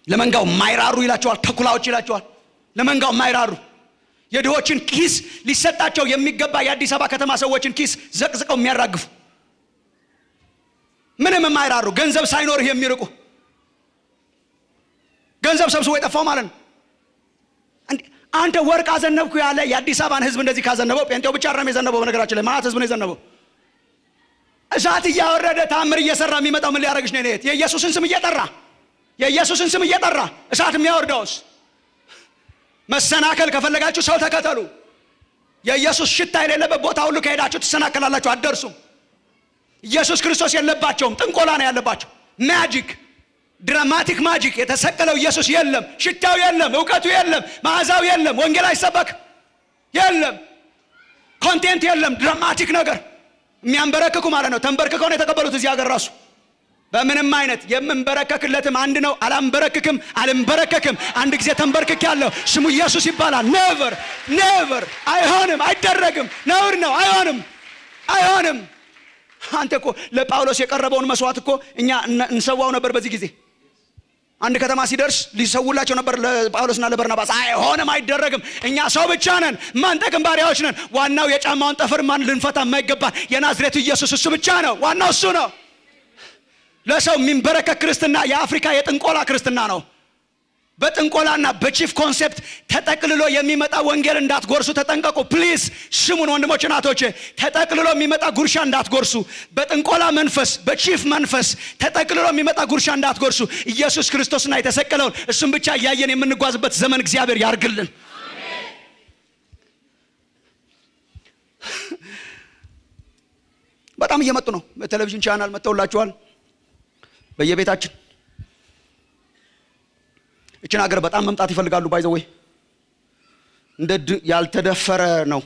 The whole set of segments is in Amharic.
ለመንጋው ማይራሩ ይላቸዋል፣ ተኩላዎች ይላቸዋል። ለመንጋው ማይራሩ የድሆችን ኪስ ሊሰጣቸው የሚገባ የአዲስ አበባ ከተማ ሰዎችን ኪስ ዘቅዝቀው የሚያራግፉ ምንም የማይራሩ ገንዘብ ሳይኖርህ የሚርቁ ገንዘብ ሰብስቦ የጠፋው ማለት ነው። አንተ ወርቅ አዘነብኩ ያለ የአዲስ አበባን ህዝብ እንደዚህ ካዘነበው ጴንጤው ብቻ አይደለም የዘነበው። በነገራችን ላይ ማት ህዝብ ነው የዘነበው። እሳት እያወረደ ታምር እየሰራ የሚመጣው ምን ሊያረግሽ ነው? እኔት የኢየሱስን ስም እየጠራ እሳት የሚያወርደውስ? መሰናከል ከፈለጋችሁ ሰው ተከተሉ። የኢየሱስ ሽታ የሌለበት ቦታ ሁሉ ከሄዳችሁ ትሰናከላላችሁ፣ አትደርሱም። ኢየሱስ ክርስቶስ የለባቸውም፣ ጥንቆላ ነው ያለባቸው። ማጂክ፣ ድራማቲክ ማጂክ። የተሰቀለው ኢየሱስ የለም፣ ሽታው የለም፣ እውቀቱ የለም፣ መዓዛው የለም፣ ወንጌል አይሰበክ የለም፣ ኮንቴንት የለም። ድራማቲክ ነገር የሚያንበረክኩ ማለት ነው። ተንበርክከው ነው የተቀበሉት እዚህ ሀገር ራሱ። በምንም አይነት የምንበረከክለትም አንድ ነው። አልንበረከክም። አንድ ጊዜ ተንበርክክ ያለው ስሙ ኢየሱስ ይባላል። ኔቨር አይሆንም፣ አይደረግም፣ ነውር ነው። አይሆንም። አንተ እኮ ለጳውሎስ የቀረበውን መስዋዕት እኮ እኛ እንሰዋው ነበር። በዚህ ጊዜ አንድ ከተማ ሲደርስ ሊሰውላቸው ነበር ለጳውሎስና ለበርናባስ። አይሆንም፣ አይደረግም። እኛ ሰው ብቻ ነን፣ ማንጠቅም ባሪያዎች ነን። ዋናው የጫማውን ጠፍር ማን ልንፈታ የማይገባን የናዝሬቱ ኢየሱስ እሱ ብቻ ነው። ዋናው እሱ ነው። ለሰው የሚንበረከክ ክርስትና የአፍሪካ የጥንቆላ ክርስትና ነው። በጥንቆላና በቺፍ ኮንሴፕት ተጠቅልሎ የሚመጣ ወንጌል እንዳትጎርሱ ተጠንቀቁ። ፕሊዝ ስሙን ወንድሞች እናቶች፣ ተጠቅልሎ የሚመጣ ጉርሻ እንዳትጎርሱ። በጥንቆላ መንፈስ፣ በቺፍ መንፈስ ተጠቅልሎ የሚመጣ ጉርሻ እንዳትጎርሱ። ኢየሱስ ክርስቶስና የተሰቀለውን እሱም ብቻ እያየን የምንጓዝበት ዘመን እግዚአብሔር ያርግልን። በጣም እየመጡ ነው። በቴሌቪዥን ቻናል መጥተውላችኋል በየቤታችን። እችን ሀገር በጣም መምጣት ይፈልጋሉ። ባይዘወይ እንደ ያልተደፈረ ነው።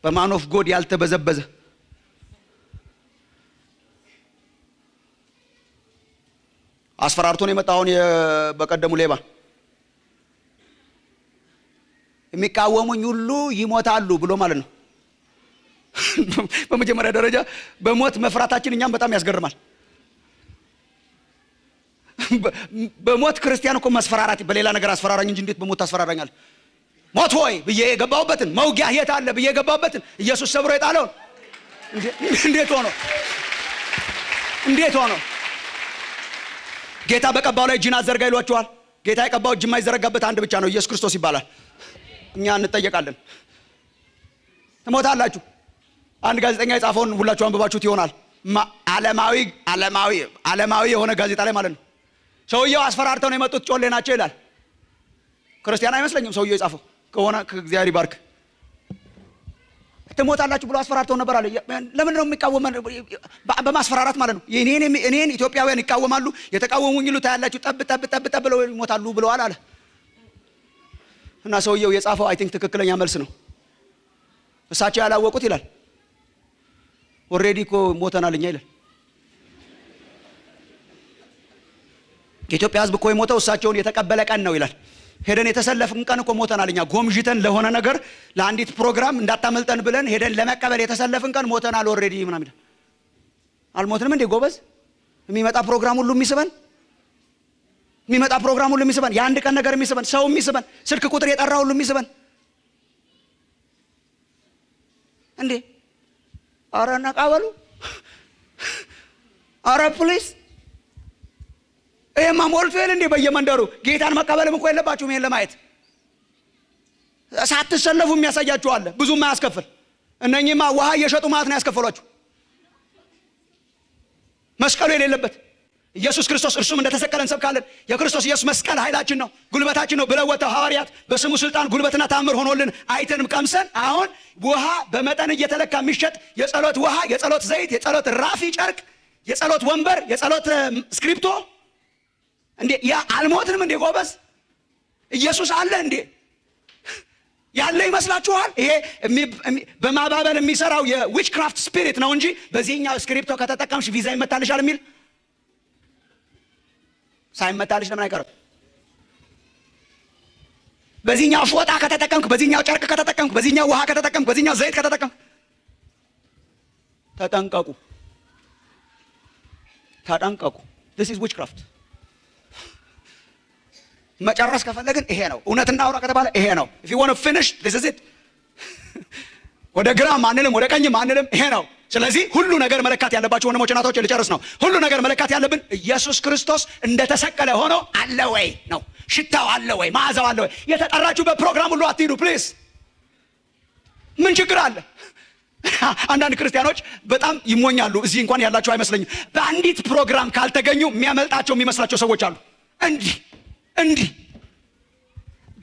በማን ኦፍ ጎድ ያልተበዘበዘ አስፈራርቶን የመጣውን በቀደሙ ሌባ የሚቃወሙኝ ሁሉ ይሞታሉ ብሎ ማለት ነው። በመጀመሪያ ደረጃ በሞት መፍራታችን እኛም በጣም ያስገርማል። በሞት ክርስቲያን እኮ መስፈራራት፣ በሌላ ነገር አስፈራራኝ እንጂ እንዴት በሞት ታስፈራራኛል? ሞት ሆይ ብዬ የገባሁበትን መውጊያ የት አለ ብዬ የገባሁበትን ኢየሱስ ሰብሮ የጣለውን እንዴት ሆኖ ጌታ በቀባው ላይ እጅን አዘርጋ ይሏቸዋል። ጌታ የቀባው እጅ የማይዘረጋበት አንድ ብቻ ነው፣ ኢየሱስ ክርስቶስ ይባላል። እኛ እንጠየቃለን። ትሞታላችሁ። አንድ ጋዜጠኛ የጻፈውን ሁላችሁ አንብባችሁት ይሆናል። ዓለማዊ የሆነ ጋዜጣ ላይ ማለት ነው። ሰውየው አስፈራርተው ነው የመጡት፣ ጮሌ ናቸው ይላል። ክርስቲያን አይመስለኝም ሰውየው የጻፈው ከሆነ ከእግዚአብሔር ይባርክ። ትሞታላችሁ ብሎ አስፈራርተው ነበር አለ። ለምን ነው የሚቃወመን? በማስፈራራት ማለት ነው። እኔን ኢትዮጵያውያን ይቃወማሉ፣ የተቃወሙኝ ሁሉ ታያላችሁ፣ ጠብ ብለው ይሞታሉ ብለዋል አለ። እና ሰውየው የጻፈው አይ ቲንክ ትክክለኛ መልስ ነው። እሳቸው ያላወቁት ይላል ኦሬዲ እኮ ሞተናል እኛ ይላል። የኢትዮጵያ ሕዝብ እኮ የሞተው እሳቸውን የተቀበለ ቀን ነው ይላል። ሄደን የተሰለፍን ቀን እኮ ሞተናል እኛ። ጎምጅተን ለሆነ ነገር ለአንዲት ፕሮግራም እንዳታመልጠን ብለን ሄደን ለመቀበል የተሰለፍን ቀን ሞተናል ኦሬዲ ምናምን ይላል። አልሞትንም እንዴ ጎበዝ? የሚመጣ ፕሮግራም ሁሉ የሚስበን የአንድ ቀን ነገር የሚስበን ሰው የሚስበን ስልክ ቁጥር የጠራ ሁሉ የሚስበን እንዴ! አረ ነቃበሉ! አረ ፕሊስ! ይሄማ ሞልቷል እንዴ በየመንደሩ። ጌታን መቀበልም እኮ የለባችሁም ይሄን ለማየት። ሳትሰለፉ የሚያሳያችሁ አለ ብዙ ማያስከፍል። እነኚህማ ውሃ እየሸጡ ማለት ነው ያስከፈሏችሁ። መስቀሉ የሌለበት ኢየሱስ ክርስቶስ እርሱም እንደተሰቀለ እንሰብካለን። የክርስቶስ ኢየሱስ መስቀል ኃይላችን ነው፣ ጉልበታችን ነው ብለው ወጥተው ሐዋርያት በስሙ ስልጣን ጉልበትና ታምር ሆኖልን አይተንም ቀምሰን። አሁን ውሃ በመጠን እየተለካ የሚሸጥ የጸሎት ውሃ፣ የጸሎት ዘይት፣ የጸሎት ራፊ ጨርቅ፣ የጸሎት ወንበር፣ የጸሎት ስክሪፕቶ እንዴ! ያ አልሞትንም እንዴ ጎበዝ? ኢየሱስ አለ እንዴ? ያለ ይመስላችኋል? ይሄ በማባበል የሚሰራው የዊች ክራፍት ስፒሪት ነው እንጂ በዚህኛው ስክሪፕቶ ከተጠቀምሽ ቪዛ ይመታልሻል የሚል ሳይመታልሽ ለምን አይቀርም? በዚህኛው ፎጣ ከተጠቀምክ፣ በዚህኛው ጨርቅ ከተጠቀምክ፣ በዚህኛው ውሃ ከተጠቀምክ፣ በዚህኛው ዘይት ከተጠቀምክ ተጠንቀቁ። This is witchcraft. መጨረስ ከፈለግን ይሄ ነው። እውነትና አውራ ከተባለ ይሄ ነው። if you want to finish this is it ወደ ግራ ማንንም ወደ ቀኝ ማንንም ይሄ ነው። ስለዚህ ሁሉ ነገር መለካት ያለባችሁ ወንድሞች እናቶች ልጨርስ ነው። ሁሉ ነገር መለካት ያለብን ኢየሱስ ክርስቶስ እንደተሰቀለ ሆኖ አለ ወይ ነው። ሽታው አለ ወይ? መዓዛው አለ ወይ? የተጠራችሁበት ፕሮግራም ሁሉ አትሄዱ ፕሊዝ። ምን ችግር አለ? አንዳንድ ክርስቲያኖች በጣም ይሞኛሉ። እዚህ እንኳን ያላችሁ አይመስለኝም። በአንዲት ፕሮግራም ካልተገኙ የሚያመልጣቸው የሚመስላቸው ሰዎች አሉ። እንዲህ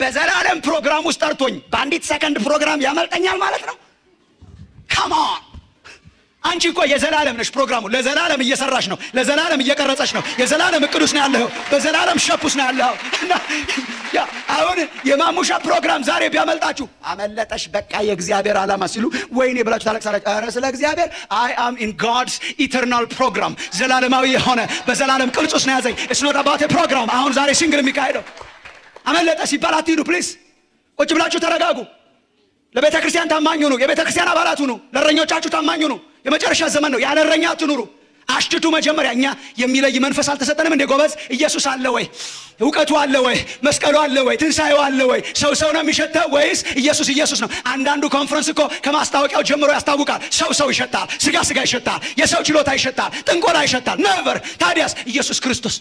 በዘላለም ፕሮግራም ውስጥ ጠርቶኝ በአንዲት ሰከንድ ፕሮግራም ያመልጠኛል ማለት ነው? ካሞን አንቺ እኮ የዘላለም ነሽ። ፕሮግራሙ ለዘላለም እየሰራሽ ነው። ለዘላለም እየቀረጸሽ ነው። የዘላለም እቅዱስ ነው ያለው። በዘላለም ሸፑስ ነው ያለው። አሁን የማሙሻ ፕሮግራም ዛሬ ቢያመልጣችሁ አመለጠሽ በቃ የእግዚአብሔር ዓላማ ሲሉ ወይኔ ብላችሁ ታለቅሳላችሁ። ኧረ ስለ እግዚአብሔር I am in God's eternal program ዘላለማዊ የሆነ በዘላለም ቅርጽ ነው ያዘኝ። it's not about a program። አሁን ዛሬ ሲንግል የሚካሄደው አመለጠ ሲባል አትሂዱ ፕሊዝ። ቁጭ ብላችሁ ተረጋጉ። ለቤተ ክርስቲያን ታማኝ ሁኑ። የቤተ ክርስቲያን አባላት ሁኑ። ለእረኞቻችሁ ታማኝ ሁኑ። የመጨረሻ ዘመን ነው። ያለ እረኛ አትኑሩ። አሽትቱ መጀመሪያ እኛ የሚለይ መንፈስ አልተሰጠንም እንዴ ጎበዝ? ኢየሱስ አለ ወይ? እውቀቱ አለ ወይ? መስቀሉ አለ ወይ? ትንሣኤው አለ ወይ? ሰው ነው የሚሸተው ወይስ ኢየሱስ ነው? አንዳንዱ ኮንፈረንስ እኮ ከማስታወቂያው ጀምሮ ያስታውቃል። ሰው ይሸታል። ስጋ ይሸታል። የሰው ችሎታ ይሸታል። ጥንቆላ ይሸታል። ነቨር። ታዲያስ ኢየሱስ ክርስቶስ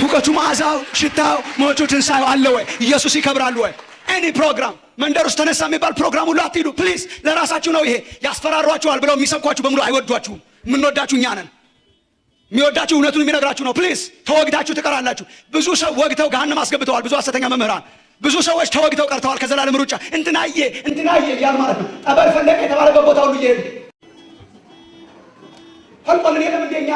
እውቀቱ፣ መዓዛው፣ ሽታው፣ ሞቱ፣ ትንሣኤው አለ ወይ? ኢየሱስ ይከብራል ወይ? ኤኒ ፕሮግራም መንደር ውስጥ ተነሳ የሚባል ፕሮግራም ሁሉ አትሂዱ ፕሊዝ። ለራሳችሁ ነው ይሄ። ያስፈራሯችኋል ብለው የሚሰብኳችሁ በሙሉ አይወዷችሁም። የምንወዳችሁ እኛ ነን። የሚወዳችሁ እውነቱን የሚነግራችሁ ነው። ፕሊዝ ተወግዳችሁ ትቀራላችሁ። ብዙ ሰው ወግተው ገሃነም አስገብተዋል። ብዙ ሐሰተኛ መምህራን፣ ብዙ ሰዎች ተወግተው ቀርተዋል ከዘላለም ሩጫ። እንትናዬ እያሉ ማለት ነው። ጠበል ፈለቀ የተባለበት ቦታ ሁሉ እየሄዱ ፈልቆልን የለም እንደኛ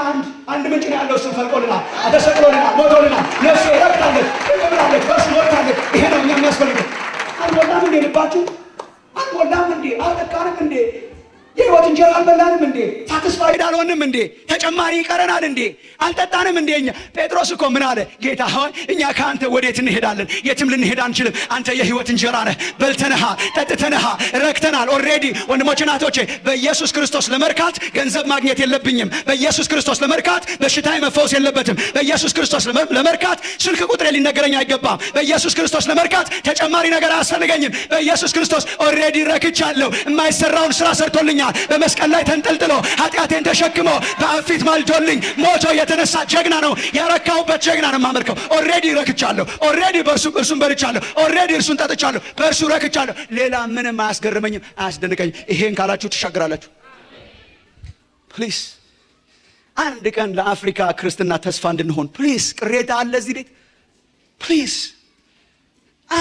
አንድ ምንጭ ነው ያለው። እሱም ፈልቆልናል፣ ተሰቅሎልናል፣ ሞቶልናል። ነፍሴ ረክታለች፣ ትብላለች፣ በእርሱ ሞልታለች። ይሄ ነው እኛ የሚያስፈልገው። አልሞላም እንዴ ልባችሁ? አልሞላም እንዴ? አልጠቃንም እንዴ? የሕይወት እንጀራ አልበላንም እንዴ? ሳትስፋይድ አልሆንም እንዴ? ተጨማሪ ይቀረናል እንዴ? አልጠጣንም እንዴ? እኛ ጴጥሮስ እኮ ምን አለ? ጌታ ሆይ እኛ ከአንተ ወዴት እንሄዳለን? የትም ልንሄድ አንችልም። አንተ የሕይወት እንጀራ ነህ። በልተንሃ፣ ጠጥተንሃ፣ ረክተናል። ኦልሬዲ ወንድሞች እናቶቼ፣ በኢየሱስ ክርስቶስ ለመርካት ገንዘብ ማግኘት የለብኝም። በኢየሱስ ክርስቶስ ለመርካት በሽታዬ መፈወስ የለበትም። በኢየሱስ ክርስቶስ ለመርካት ስልክ ቁጥሬ ሊነገረኝ አይገባም። በኢየሱስ ክርስቶስ ለመርካት ተጨማሪ ነገር አያስፈልገኝም። በኢየሱስ ክርስቶስ ኦልሬዲ ረክቻለሁ። የማይሰራውን ስራ ሰርቶልኛል። በመስቀል ላይ ተንጠልጥሎ ኃጢአቴን ተሸክሞ በአፊት ማልዶልኝ ሞቶ የተነሳ ጀግና ነው። ያረካውበት ጀግና ነው የማመልከው። ኦልሬዲ ረክቻለሁ። ኦልሬዲ እርሱን በልቻለሁ። ኦልሬዲ እርሱን ጠጥቻለሁ። በእርሱ ረክቻለሁ። ሌላ ምንም አያስገርመኝም፣ አያስደንቀኝም። ይሄን ካላችሁ ትሻገራላችሁ። ፕሊዝ አንድ ቀን ለአፍሪካ ክርስትና ተስፋ እንድንሆን ፕሊዝ። ቅሬታ አለ እዚህ ቤት ፕሊዝ።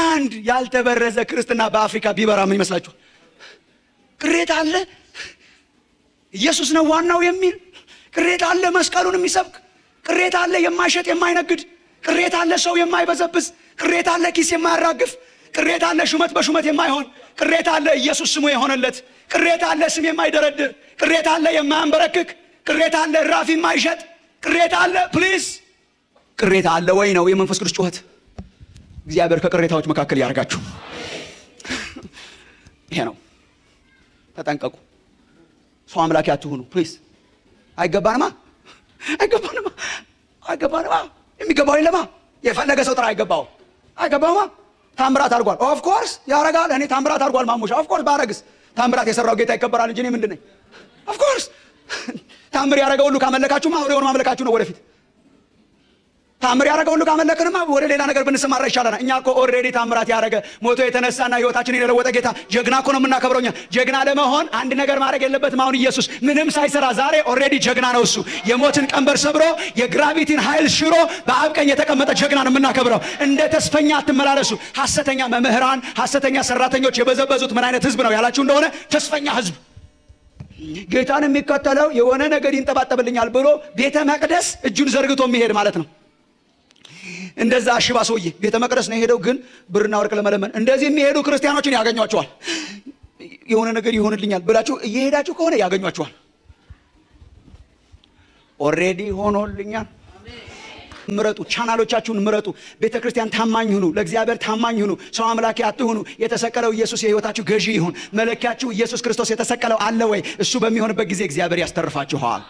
አንድ ያልተበረዘ ክርስትና በአፍሪካ ቢበራ ምን ይመስላችኋል? ቅሬታ አለ። ኢየሱስ ነው ዋናው የሚል ቅሬታ አለ። መስቀሉን የሚሰብክ ቅሬታ አለ። የማይሸጥ የማይነግድ ቅሬታ አለ። ሰው የማይበዘብዝ ቅሬታ አለ። ኪስ የማያራግፍ ቅሬታ አለ። ሹመት በሹመት የማይሆን ቅሬታ አለ። ኢየሱስ ስሙ የሆነለት ቅሬታ አለ። ስም የማይደረድር ቅሬታ አለ። የማያንበረክክ ቅሬታ አለ። ራፊ የማይሸጥ ቅሬታ አለ። ፕሊዝ ቅሬታ አለ ወይ ነው የመንፈስ ቅዱስ ጩኸት። እግዚአብሔር ከቅሬታዎች መካከል ያርጋችሁ። ይሄ ነው። ተጠንቀቁ። ሰው አምላኪ አትሁኑ ፕሊዝ። አይገባንማ። የሚገባው የለማ። የፈለገ ሰው ጥራ አይገባውማ። ታምራት አድርጓል። ኦፍ ኮርስ ያረጋል። እኔ ታምራት አድርጓል ማሙሻ። ኦፍ ኮርስ ባረግስ ታምራት የሰራው ጌታ ይከበራል እንጂ እኔ ምንድን ነኝ? ኦፍ ኮርስ ታምር ያረገው ሁሉ ካመለካችሁማ አውሬውን ማምለካችሁ ነው ወደፊት። ታምር ያረገው ሁሉ ካመለክንማ ወደ ሌላ ነገር ብንሰማራ ይሻላል። እኛ እኮ ኦልሬዲ ታምራት ያረገ ሞቶ የተነሳና ህይወታችንን የለወጠ ጌታ ጀግና እኮ ነው የምናከብረው። እኛ ጀግና ለመሆን አንድ ነገር ማድረግ የለበትም። አሁን ኢየሱስ ምንም ሳይሰራ ዛሬ ኦልሬዲ ጀግና ነው። እሱ የሞትን ቀንበር ሰብሮ የግራቪቲን ኃይል ሽሮ በአብ ቀኝ የተቀመጠ ጀግና ነው የምናከብረው። እንደ ተስፈኛ አትመላለሱ። ሐሰተኛ መምህራን፣ ሐሰተኛ ሰራተኞች የበዘበዙት ምን አይነት ህዝብ ነው ያላችሁ እንደሆነ ተስፈኛ ህዝብ። ጌታን የሚከተለው የሆነ ነገር ይንጠባጠብልኛል ብሎ ቤተ መቅደስ እጁን ዘርግቶ የሚሄድ ማለት ነው። እንደዛ ሽባ ሰውዬ ቤተ መቅደስ ነው የሄደው፣ ግን ብርና ወርቅ ለመለመን። እንደዚህ የሚሄዱ ክርስቲያኖችን ያገኟቸዋል። የሆነ ነገር ይሆንልኛል ብላችሁ እየሄዳችሁ ከሆነ ያገኟቸዋል። ኦልሬዲ ሆኖልኛል። ምረጡ፣ ቻናሎቻችሁን ምረጡ። ቤተ ክርስቲያን ታማኝ ሁኑ፣ ለእግዚአብሔር ታማኝ ሁኑ። ሰው አምላኪ አትሁኑ። የተሰቀለው ኢየሱስ የህይወታችሁ ገዢ ይሁን። መለኪያችሁ ኢየሱስ ክርስቶስ የተሰቀለው አለ ወይ? እሱ በሚሆንበት ጊዜ እግዚአብሔር ያስተርፋችኋል።